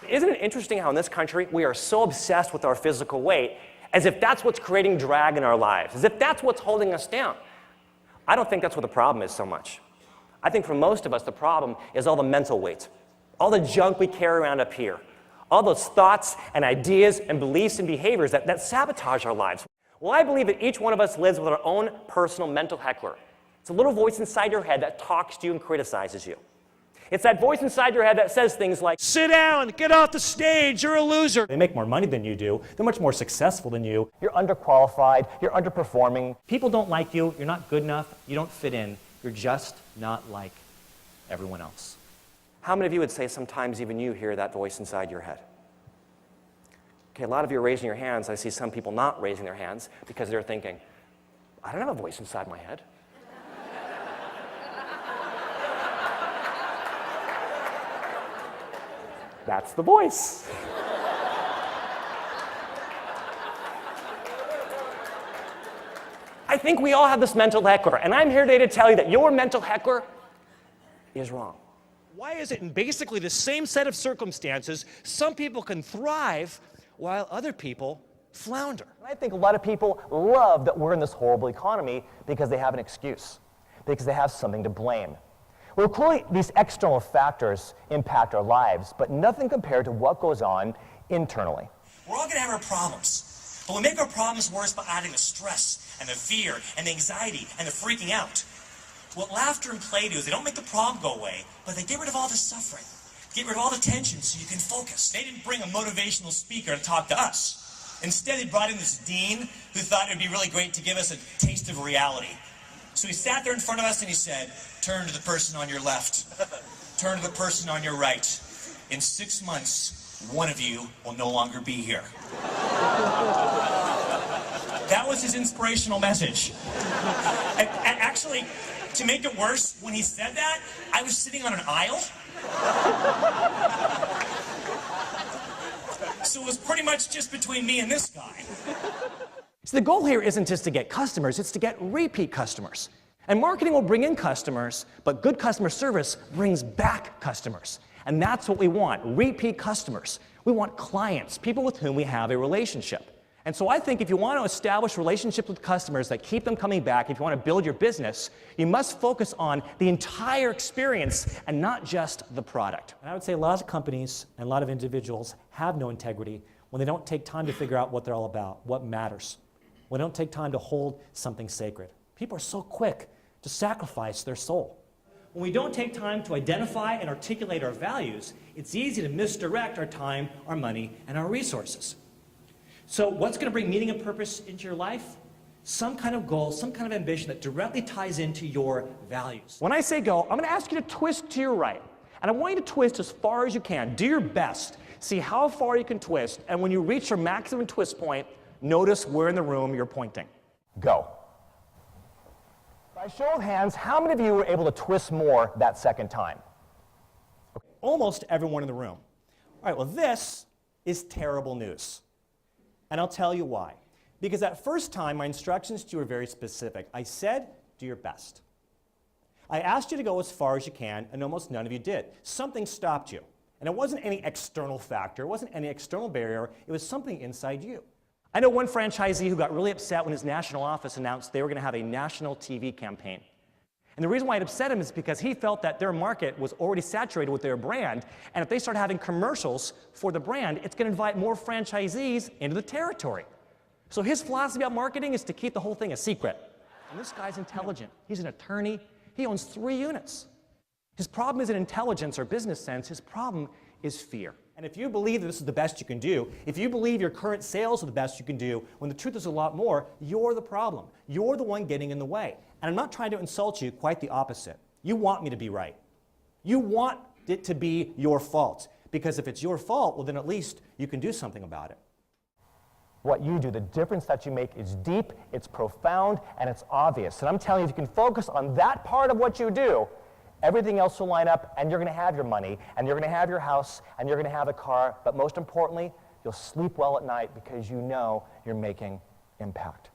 Isn't it interesting how in this country we are so obsessed with our physical weight as if that's what's creating drag in our lives, as if that's what's holding us down? I don't think that's what the problem is so much. I think for most of us the problem is all the mental weight, all the junk we carry around up here, all those thoughts and ideas and beliefs and behaviors that sabotage our lives. Well, I believe that each one of us lives with our own personal mental heckler. It's a little voice inside your head that talks to you and criticizes you. It's that voice inside your head that says things like, "Sit down, get off the stage, you're a loser." They make more money than you do. They're much more successful than you. You're underqualified, you're underperforming. People don't like you, you're not good enough, you don't fit in. You're just not like everyone else. How many of you would say sometimes even you hear that voice inside your head? Okay, a lot of you are raising your hands. I see some people not raising their hands because they're thinking, I don't have a voice inside my head. That's the voice. I think we all have this mental heckler, and I'm here today to tell you that your mental heckler is wrong. Why is it in basically the same set of circumstances, some people can thrive while other people flounder? I think a lot of people love that we're in this horrible economy because they have an excuse, because they have something to blame. Well, clearly, these external factors impact our lives, but nothing compared to what goes on internally. We're all going to have our problems, but we make our problems worse by adding the stress and the fear and the anxiety and the freaking out. What laughter and play do is they don't make the problem go away, but they get rid of all the suffering, get rid of all the tension so you can focus. They didn't bring a motivational speaker to talk to us. Instead, they brought in this dean who thought it would be really great to give us a taste of reality. So he sat there in front of us and he said, turn to the person on your left. Turn to the person on your right. In 6 months, one of you will no longer be here. That was his inspirational message. And actually, to make it worse, when he said that, I was sitting on an aisle. So it was pretty much just between me and this guy. So the goal here isn't just to get customers, it's to get repeat customers. And marketing will bring in customers, but good customer service brings back customers. And that's what we want, repeat customers. We want clients, people with whom we have a relationship. And so I think if you want to establish relationships with customers that keep them coming back, if you want to build your business, you must focus on the entire experience and not just the product. And I would say a lot of companies and a lot of individuals have no integrity when they don't take time to figure out what they're all about, what matters, when they don't take time to hold something sacred. People are so quick to sacrifice their soul. When we don't take time to identify and articulate our values, it's easy to misdirect our time, our money, and our resources. So what's going to bring meaning and purpose into your life? Some kind of goal, some kind of ambition that directly ties into your values. When I say go, I'm going to ask you to twist to your right. And I want you to twist as far as you can. Do your best. See how far you can twist. And when you reach your maximum twist point, notice where in the room you're pointing. Go. By show of hands, how many of you were able to twist more that second time? Okay. Almost everyone in the room. All right, well, this is terrible news. And I'll tell you why. Because that first time, my instructions to you were very specific. I said, do your best. I asked you to go as far as you can, and almost none of you did. Something stopped you. And it wasn't any external factor, it wasn't any external barrier, it was something inside you. I know one franchisee who got really upset when his national office announced they were going to have a national TV campaign. And the reason why it upset him is because he felt that their market was already saturated with their brand, and if they start having commercials for the brand, it's going to invite more franchisees into the territory. So his philosophy about marketing is to keep the whole thing a secret. And this guy's intelligent. He's an attorney. He owns 3 units. His problem isn't intelligence or business sense. His problem is fear. And if you believe that this is the best you can do, if you believe your current sales are the best you can do, when the truth is a lot more, you're the problem. You're the one getting in the way. And I'm not trying to insult you, quite the opposite. You want me to be right. You want it to be your fault. Because if it's your fault, well, then at least you can do something about it. What you do, the difference that you make is deep, it's profound, and it's obvious. And I'm telling you, if you can focus on that part of what you do, everything else will line up, and you're going to have your money, and you're going to have your house, and you're going to have a car, but most importantly, you'll sleep well at night because you know you're making impact.